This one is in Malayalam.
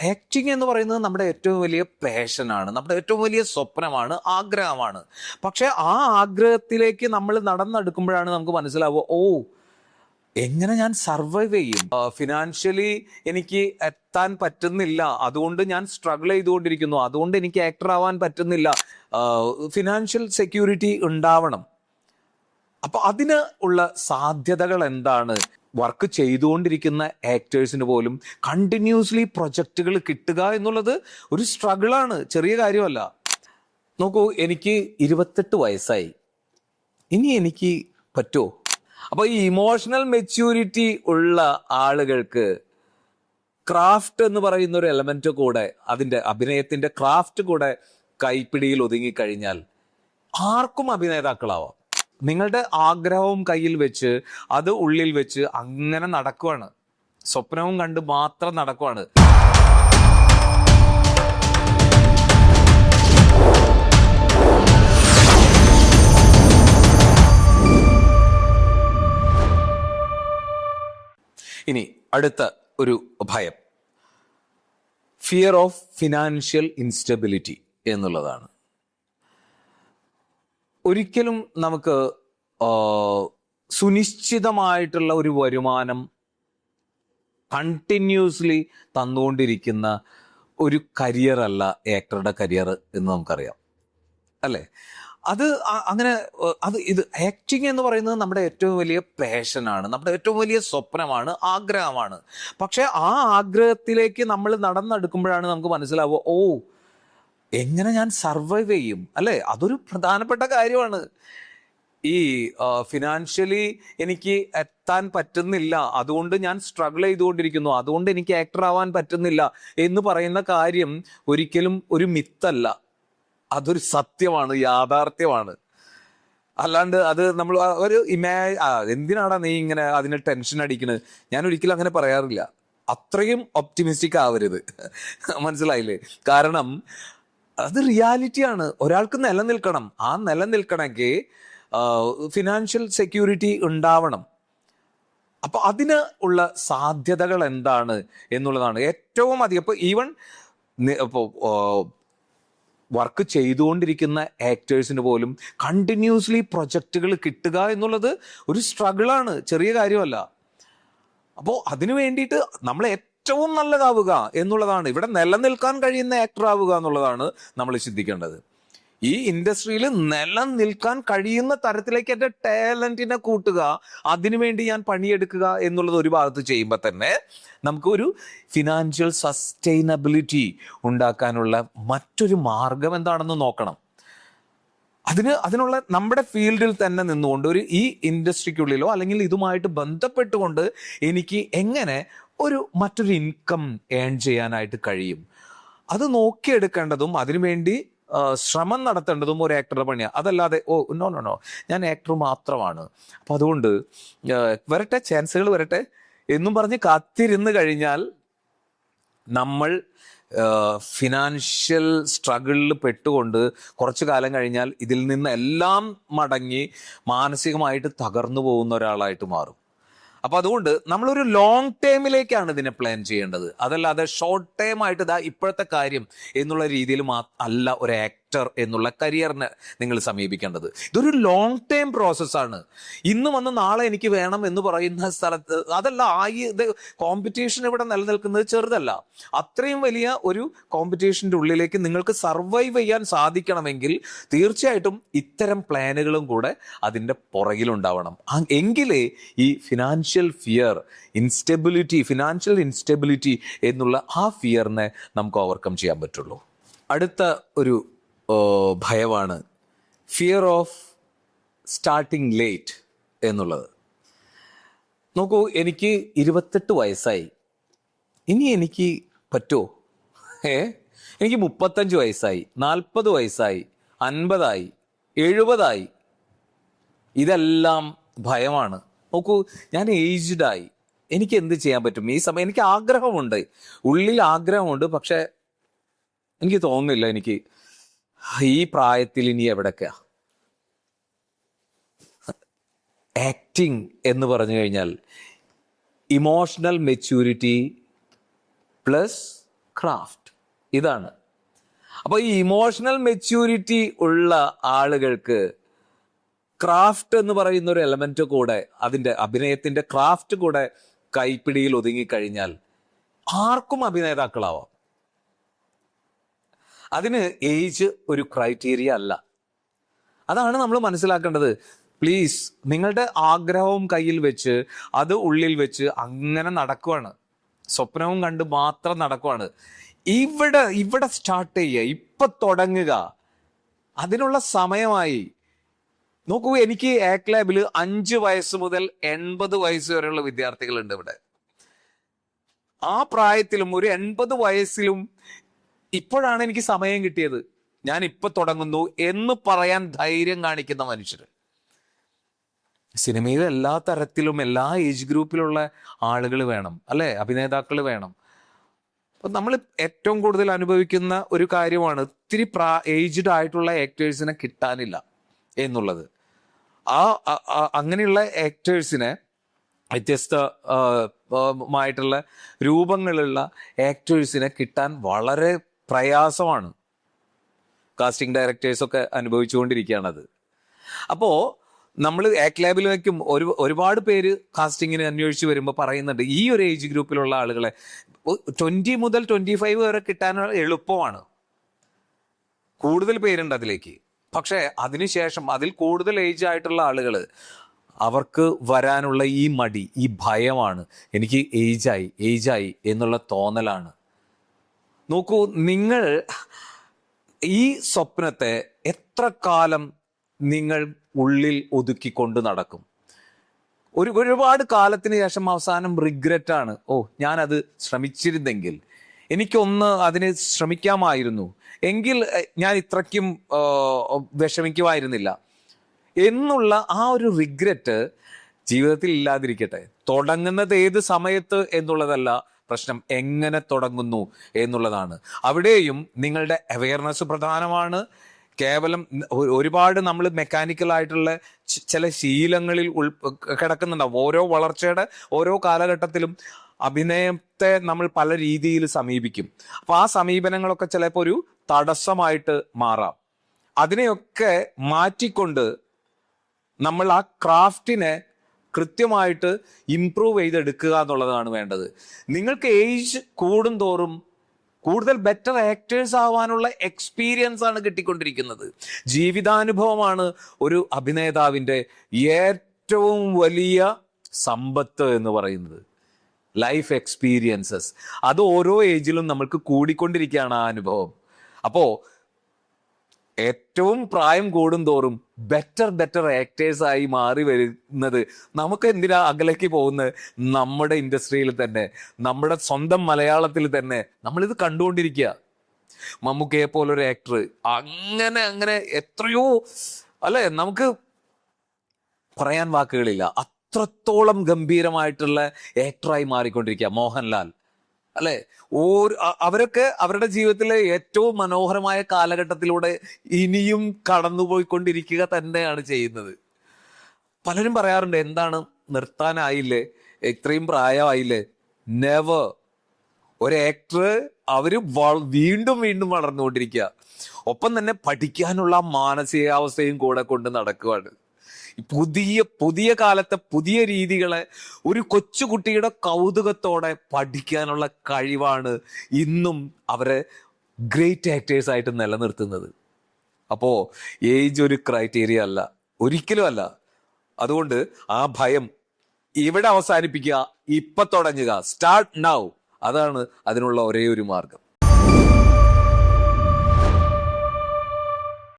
ആക്ടിങ് എന്ന് പറയുന്നത് നമ്മുടെ ഏറ്റവും വലിയ പാഷനാണ്, നമ്മുടെ ഏറ്റവും വലിയ സ്വപ്നമാണ്, ആഗ്രഹമാണ്. പക്ഷെ ആ ആഗ്രഹത്തിലേക്ക് നമ്മൾ നടന്നെടുക്കുമ്പോഴാണ് നമുക്ക് മനസ്സിലാവുക, ഓ, എങ്ങനെ ഞാൻ സർവൈവ് ചെയ്യും, ഫിനാൻഷ്യലി എനിക്ക് എത്താൻ പറ്റുന്നില്ല, അതുകൊണ്ട് ഞാൻ സ്ട്രഗിൾ ചെയ്തുകൊണ്ടിരിക്കുന്നു, അതുകൊണ്ട് എനിക്ക് ആക്ടർ ആവാൻ പറ്റുന്നില്ല. ഫിനാൻഷ്യൽ സെക്യൂരിറ്റി ഉണ്ടാവണം. അപ്പൊ അതിന് ഉള്ള സാധ്യതകൾ എന്താണ്? വർക്ക് ചെയ്തുകൊണ്ടിരിക്കുന്ന ആക്ടേഴ്സിന് പോലും കണ്ടിന്യൂസ്ലി പ്രൊജക്റ്റുകൾ കിട്ടുക എന്നുള്ളത് ഒരു സ്ട്രഗിളാണ്, ചെറിയ കാര്യമല്ല. നോക്കൂ, എനിക്ക് 28 വയസ്സായി, ഇനി എനിക്ക് പറ്റുമോ? അപ്പൊ ഈ ഇമോഷണൽ മെച്യൂരിറ്റി ഉള്ള ആളുകൾക്ക് ക്രാഫ്റ്റ് എന്ന് പറയുന്ന ഒരു എലമെന്റ് കൂടെ, അതിന്റെ അഭിനയത്തിന്റെ ക്രാഫ്റ്റ് കൂടെ കൈപ്പിടിയിൽ ഒതുങ്ങിക്കഴിഞ്ഞാൽ ആർക്കും അഭിനേതാക്കളാവാം. നിങ്ങളുടെ ആഗ്രഹവും കയ്യിൽ വെച്ച്, അത് ഉള്ളിൽ വെച്ച് അങ്ങനെ നടക്കുവാണ്, സ്വപ്നവും കണ്ട് മാത്രം നടക്കുവാണ്. ഇനി അടുത്ത ഒരു ഭയം, ഫിയർ ഓഫ് ഫിനാൻഷ്യൽ ഇൻസ്റ്റബിലിറ്റി എന്നുള്ളതാണ്. ഒരിക്കലും നമുക്ക് സുനിശ്ചിതമായിട്ടുള്ള ഒരു വരുമാനം കണ്ടിന്യൂസ്ലി തന്നുകൊണ്ടിരിക്കുന്ന ഒരു കരിയർ അല്ല ആക്ടറുടെ കരിയർ എന്ന് നമുക്കറിയാം, അല്ലേ? അത് അങ്ങനെ ഇത് ആക്ടിങ് എന്ന് പറയുന്നത് നമ്മുടെ ഏറ്റവും വലിയ പാഷനാണ്, നമ്മുടെ ഏറ്റവും വലിയ സ്വപ്നമാണ്, ആഗ്രഹമാണ്. പക്ഷെ ആ ആഗ്രഹത്തിലേക്ക് നമ്മൾ നടന്നെടുക്കുമ്പോഴാണ് നമുക്ക് മനസ്സിലാവുക, ഓ, എങ്ങനെ ഞാൻ സർവൈവ് ചെയ്യും, അല്ലേ? അതൊരു പ്രധാനപ്പെട്ട കാര്യമാണ്. ഈ ഫിനാൻഷ്യലി എനിക്ക് എത്താൻ പറ്റുന്നില്ല, അതുകൊണ്ട് ഞാൻ സ്ട്രഗിൾ ചെയ്തുകൊണ്ടിരിക്കുന്നു, അതുകൊണ്ട് എനിക്ക് ആക്ടർ ആവാൻ പറ്റുന്നില്ല എന്ന് പറയുന്ന കാര്യം ഒരിക്കലും ഒരു മിത്തല്ല, അതൊരു സത്യമാണ്, യാഥാർത്ഥ്യമാണ്. അല്ലാണ്ട് അത് നമ്മൾ ഒരു എന്തിനാടാ നീ ഇങ്ങനെ അതിന് ടെൻഷൻ അടിക്കണത്, ഞാൻ ഒരിക്കലും അങ്ങനെ പറയാറില്ല. അത്രയും ഒപ്റ്റിമിസ്റ്റിക് ആവരുത്, മനസ്സിലായില്ലേ? കാരണം അത് റിയാലിറ്റിയാണ്. ഒരാൾക്ക് നിലനിൽക്കണം, ആ നിലനിൽക്കണമെങ്കിൽ ഫിനാൻഷ്യൽ സെക്യൂരിറ്റി ഉണ്ടാവണം. അപ്പൊ അതിന് ഉള്ള സാധ്യതകൾ എന്താണ് എന്നുള്ളതാണ് ഏറ്റവും അധികം. ഇപ്പൊ ഈവൻ ഇപ്പോൾ വർക്ക് ചെയ്തുകൊണ്ടിരിക്കുന്ന ആക്ടേഴ്സിന് പോലും കണ്ടിന്യൂസ്ലി പ്രൊജക്റ്റുകൾ കിട്ടുക എന്നുള്ളത് ഒരു സ്ട്രഗിളാണ്, ചെറിയ കാര്യമല്ല. അപ്പോൾ അതിനു വേണ്ടിയിട്ട് നമ്മൾ ഏറ്റവും നല്ലതാവുക എന്നുള്ളതാണ്, ഇവിടെ നിലനിൽക്കാൻ കഴിയുന്ന ആക്ടർ ആവുക എന്നുള്ളതാണ് നമ്മൾ ചിന്തിക്കേണ്ടത്. ഈ ഇൻഡസ്ട്രിയിൽ നിലനിൽക്കാൻ കഴിയുന്ന തരത്തിലേക്ക് എൻ്റെ ടാലന്റിനെ കൂട്ടുക, അതിനുവേണ്ടി ഞാൻ പണിയെടുക്കുക എന്നുള്ളത് ഒരു ഭാഗത്ത് ചെയ്യുമ്പോൾ തന്നെ നമുക്ക് ഒരു ഫിനാൻഷ്യൽ സസ്റ്റൈനബിലിറ്റി ഉണ്ടാക്കാനുള്ള മറ്റൊരു മാർഗം എന്താണെന്ന് നോക്കണം. അതിനുള്ള നമ്മുടെ ഫീൽഡിൽ തന്നെ നിന്നുകൊണ്ട് ഈ ഇൻഡസ്ട്രിക്കുള്ളിലോ അല്ലെങ്കിൽ ഇതുമായിട്ട് ബന്ധപ്പെട്ടുകൊണ്ട് എനിക്ക് എങ്ങനെ മറ്റൊരു ഇൻകം ഏൺ ചെയ്യാനായിട്ട് കഴിയും, അത് നോക്കിയെടുക്കേണ്ടതും അതിനുവേണ്ടി ശ്രമം നടത്തേണ്ടതും ഒരു ആക്ടറുടെ പണിയാണ്. അതല്ലാതെ നോ ഞാൻ ആക്ടർ മാത്രമാണ്, അപ്പം അതുകൊണ്ട് വരട്ടെ, ചാൻസുകൾ വരട്ടെ എന്നും പറഞ്ഞ് കാത്തിരുന്ന് കഴിഞ്ഞാൽ നമ്മൾ ഫിനാൻഷ്യൽ സ്ട്രഗിളിൽ പെട്ടുകൊണ്ട് കുറച്ചു കാലം കഴിഞ്ഞാൽ ഇതിൽ നിന്ന് എല്ലാം മടങ്ങി മാനസികമായിട്ട് തകർന്നു പോകുന്ന ഒരാളായിട്ട് മാറും. അപ്പൊ അതുകൊണ്ട് നമ്മളൊരു ലോങ് ടേമിലേക്കാണ് ഇതിനെ പ്ലാൻ ചെയ്യേണ്ടത്, അതല്ലാതെ ഷോർട്ട് ടൈം ആയിട്ട് ഇപ്പോഴത്തെ കാര്യം എന്നുള്ള രീതിയിൽ അല്ല ഒരു ആക്ടർ എന്നുള്ള കരിയറിനെ നിങ്ങൾ സമീപിക്കേണ്ടത്. ഇതൊരു ലോങ് ടൈം പ്രോസസ്സാണ്. ഇന്ന് വന്ന് നാളെ എനിക്ക് വേണം എന്ന് പറയുന്ന സ്ഥലത്ത് അതല്ല. കോമ്പറ്റീഷൻ ഇവിടെ നിലനിൽക്കുന്നത് ചെറുതല്ല. അത്രയും വലിയ ഒരു കോമ്പറ്റീഷൻ്റെ ഉള്ളിലേക്ക് നിങ്ങൾക്ക് സർവൈവ് ചെയ്യാൻ സാധിക്കണമെങ്കിൽ തീർച്ചയായിട്ടും ഇത്തരം പ്ലാനുകളും കൂടെ അതിൻ്റെ പുറകിലുണ്ടാവണം. എങ്കിലേ ഈ ഫിനാൻഷ്യൽ ഫിയർ, ഫിനാൻഷ്യൽ ഇൻസ്റ്റെബിലിറ്റി എന്നുള്ള ആ ഫിയറിനെ നമുക്ക് ഓവർകം ചെയ്യാൻ പറ്റുള്ളൂ. അടുത്ത ഒരു ഭയമാണ് ഫിയർ ഓഫ് സ്റ്റാർട്ടിങ് ലേറ്റ് എന്നുള്ളത്. നോക്കൂ, എനിക്ക് 28 വയസ്സായി, ഇനി എനിക്ക് പറ്റുമോ? എനിക്ക് 35 വയസ്സായി, 40 വയസ്സായി, 50 70 ഇതെല്ലാം ഭയമാണ്. നോക്കൂ, ഞാൻ ഏജ്ഡായി, എനിക്ക് എന്ത് ചെയ്യാൻ പറ്റും ഈ സമയം? എനിക്ക് ആഗ്രഹമുണ്ട്, ഉള്ളിൽ ആഗ്രഹമുണ്ട്, പക്ഷെ എനിക്ക് തോന്നുന്നില്ല എനിക്ക് ഈ പ്രായത്തിൽ ഇനി എവിടൊക്കെയാ. ആക്ടിങ് എന്ന് പറഞ്ഞു കഴിഞ്ഞാൽ ഇമോഷണൽ മെച്യൂരിറ്റി പ്ലസ് ക്രാഫ്റ്റ്. ഇതാണ്. അപ്പോൾ ഈ ഇമോഷണൽ മെച്യൂരിറ്റി ഉള്ള ആളുകൾക്ക് ക്രാഫ്റ്റ് എന്ന് പറയുന്ന ഒരു എലമെന്റ് കൂടെ, അതിൻ്റെ അഭിനയത്തിന്റെ ക്രാഫ്റ്റ് കൂടെ കൈപ്പിടിയിൽ ഒതുങ്ങിക്കഴിഞ്ഞാൽ ആർക്കും അഭിനേതാക്കളാവാം. അതിന് ഏജ് ഒരു ക്രൈറ്റീരിയ അല്ല. അതാണ് നമ്മൾ മനസ്സിലാക്കേണ്ടത്. പ്ലീസ്, നിങ്ങളുടെ ആഗ്രഹവും കയ്യിൽ വെച്ച് അത് ഉള്ളിൽ വെച്ച് അങ്ങനെ നടക്കുവാണ്, സ്വപ്നവും കണ്ട് മാത്രം നടക്കുവാണ്. ഇവിടെ സ്റ്റാർട്ട് ചെയ്യുക, ഇപ്പൊ തുടങ്ങുക. അതിനുള്ള സമയമായി. നോക്കൂ, എനിക്ക് ആക്ട് ലാബിൽ 5 വയസ്സ് മുതൽ 80 വയസ്സ് വരെയുള്ള വിദ്യാർത്ഥികളുണ്ട് ഇവിടെ. ആ പ്രായത്തിലും ഒരു 80 വയസ്സിലും ഇപ്പോഴാണ് എനിക്ക് സമയം കിട്ടിയത്, ഞാൻ ഇപ്പൊ തുടങ്ങുന്നു എന്ന് പറയാൻ ധൈര്യം കാണിക്കുന്ന മനുഷ്യർ. സിനിമയിൽ എല്ലാ തരത്തിലും എല്ലാ ഏജ് ഗ്രൂപ്പിലുള്ള ആളുകൾ വേണം, അല്ലെ? അഭിനേതാക്കൾ വേണം. അപ്പൊ നമ്മൾ ഏറ്റവും കൂടുതൽ അനുഭവിക്കുന്ന ഒരു കാര്യമാണ് ഇത്തിരി ഏജ്ഡ് ആയിട്ടുള്ള ആക്ടേഴ്സിനെ കിട്ടാനില്ല എന്നുള്ളത്. അങ്ങനെയുള്ള ആക്ടേഴ്സിനെ, വ്യത്യസ്തമായിട്ടുള്ള രൂപങ്ങളുള്ള ആക്ടേഴ്സിനെ കിട്ടാൻ വളരെ പ്രയാസമാണ്. കാസ്റ്റിംഗ് ഡയറക്ടേഴ്സൊക്കെ അനുഭവിച്ചുകൊണ്ടിരിക്കുകയാണത്. അപ്പോൾ നമ്മൾ ആക്ട് ലാബിലേക്കും ഒരുപാട് പേര് കാസ്റ്റിങ്ങിന് അന്വേഷിച്ച് വരുമ്പോൾ പറയുന്നുണ്ട്, ഈ ഒരു ഏജ് ഗ്രൂപ്പിലുള്ള ആളുകളെ 20 മുതൽ 25 വരെ കിട്ടാൻ എളുപ്പമാണ്. കൂടുതൽ പേരുണ്ട് അതിലേക്ക്. പക്ഷേ അതിനുശേഷം അതിൽ കൂടുതൽ ഏജ് ആയിട്ടുള്ള ആളുകൾ, അവർക്ക് വരാനുള്ള ഈ മടി, ഈ ഭയമാണ്. എനിക്ക് ഏജായി എന്നുള്ള തോന്നലാണ്. നോക്കൂ, നിങ്ങൾ ഈ സ്വപ്നത്തെ എത്ര കാലം നിങ്ങൾ ഉള്ളിൽ ഒതുക്കിക്കൊണ്ട് നടക്കും? ഒരുപാട് കാലത്തിന് ശേഷം അവസാനം റിഗ്രറ്റാണ്. ഞാനത് ശ്രമിച്ചിരുന്നെങ്കിൽ, എനിക്കൊന്ന് അതിന് ശ്രമിക്കാമായിരുന്നു എങ്കിൽ ഞാൻ ഇത്രയ്ക്കും വിഷമിക്കുമായിരുന്നില്ല എന്നുള്ള ആ ഒരു റിഗ്രറ്റ് ജീവിതത്തിൽ ഇല്ലാതിരിക്കട്ടെ. തുടങ്ങുന്നത് ഏത് സമയത്ത് എന്നുള്ളതല്ല പ്രശ്നം, എങ്ങനെ തുടങ്ങുന്നു എന്നുള്ളതാണ്. അവിടെയും നിങ്ങളുടെ അവയർനെസ് പ്രധാനമാണ്. കേവലം ഒരുപാട് നമ്മൾ മെക്കാനിക്കൽ ആയിട്ടുള്ള ചില ശീലങ്ങളിൽ കിടക്കുന്നുണ്ടാവും. ഓരോ വളർച്ചയുടെ ഓരോ കാലഘട്ടത്തിലും അഭിനയത്തെ നമ്മൾ പല രീതിയിൽ സമീപിക്കും. അപ്പൊ ആ സമീപനങ്ങളൊക്കെ ചിലപ്പോൾ ഒരു തടസ്സമായിട്ട് മാറാം. അതിനെയൊക്കെ മാറ്റിക്കൊണ്ട് നമ്മൾ ആ ക്രാഫ്റ്റിനെ കൃത്യമായിട്ട് ഇംപ്രൂവ് ചെയ്തെടുക്കുക എന്നുള്ളതാണ് വേണ്ടത്. നിങ്ങൾക്ക് ഏജ് കൂടും തോറും കൂടുതൽ ബെറ്റർ ആക്ടേഴ്സ് ആവാനുള്ള എക്സ്പീരിയൻസ് ആണ് കിട്ടിക്കൊണ്ടിരിക്കുന്നത്. ജീവിതാനുഭവമാണ് ഒരു അഭിനേതാവിൻ്റെ ഏറ്റവും വലിയ സമ്പത്ത് എന്ന് പറയുന്നത്. ലൈഫ് എക്സ്പീരിയൻസസ്, അത് ഓരോ ഏജിലും നമ്മൾക്ക് കൂടിക്കൊണ്ടിരിക്കുകയാണ് ആ അനുഭവം. അപ്പോൾ ഏറ്റവും പ്രായം കൂടും തോറും ബെറ്റർ ആക്ടേഴ്സായി മാറി വരുന്നത് നമുക്ക് എന്തിനാ അകലേക്ക് പോകുന്നത്? നമ്മുടെ ഇൻഡസ്ട്രിയിൽ തന്നെ, നമ്മുടെ സ്വന്തം മലയാളത്തിൽ തന്നെ നമ്മളിത് കണ്ടുകൊണ്ടിരിക്കുക. മമ്മൂക്കയെ പോലൊരു ആക്ടർ, അങ്ങനെ എത്രയോ, അല്ലെ, നമുക്ക് പറയാൻ വാക്കുകളില്ല. അത്രത്തോളം ഗംഭീരമായിട്ടുള്ള ആക്ടറായി മാറിക്കൊണ്ടിരിക്കുക. മോഹൻലാൽ, അല്ലെ, അവരൊക്കെ അവരുടെ ജീവിതത്തിലെ ഏറ്റവും മനോഹരമായ കാലഘട്ടത്തിലൂടെ ഇനിയും കടന്നുപോയിക്കൊണ്ടിരിക്കുക തന്നെയാണ് ചെയ്യുന്നത്. പലരും പറയാറുണ്ട്, എന്താണ് നിർത്താനായില്ലേ, ഇത്രയും പ്രായമായില്ലേ? നെവർ. ഒരു ആക്ടർ അവര് വീണ്ടും വളർന്നുകൊണ്ടിരിക്കുക. ഒപ്പം തന്നെ പഠിക്കാനുള്ള മാനസികാവസ്ഥയും കൂടെ കൊണ്ട് നടക്കുവാണ്. പുതിയ കാലത്തെ പുതിയ രീതികളെ ഒരു കൊച്ചുകുട്ടിയുടെ കൗതുകത്തോടെ പഠിക്കാനുള്ള കഴിവാണ് ഇന്നും അവരെ ഗ്രേറ്റ് ആക്ടേഴ്സ് ആയിട്ട് നിലനിർത്തുന്നത്. അപ്പോൾ ഏജ് ഒരു ക്രൈറ്റീരിയ അല്ല, ഒരിക്കലും അല്ല. അതുകൊണ്ട് ആ ഭയം ഇവിടെ അവസാനിപ്പിക്കുക, ഇപ്പൊ തുടങ്ങുക. Start now. അതാണ് അതിനുള്ള ഒരേ ഒരു മാർഗം.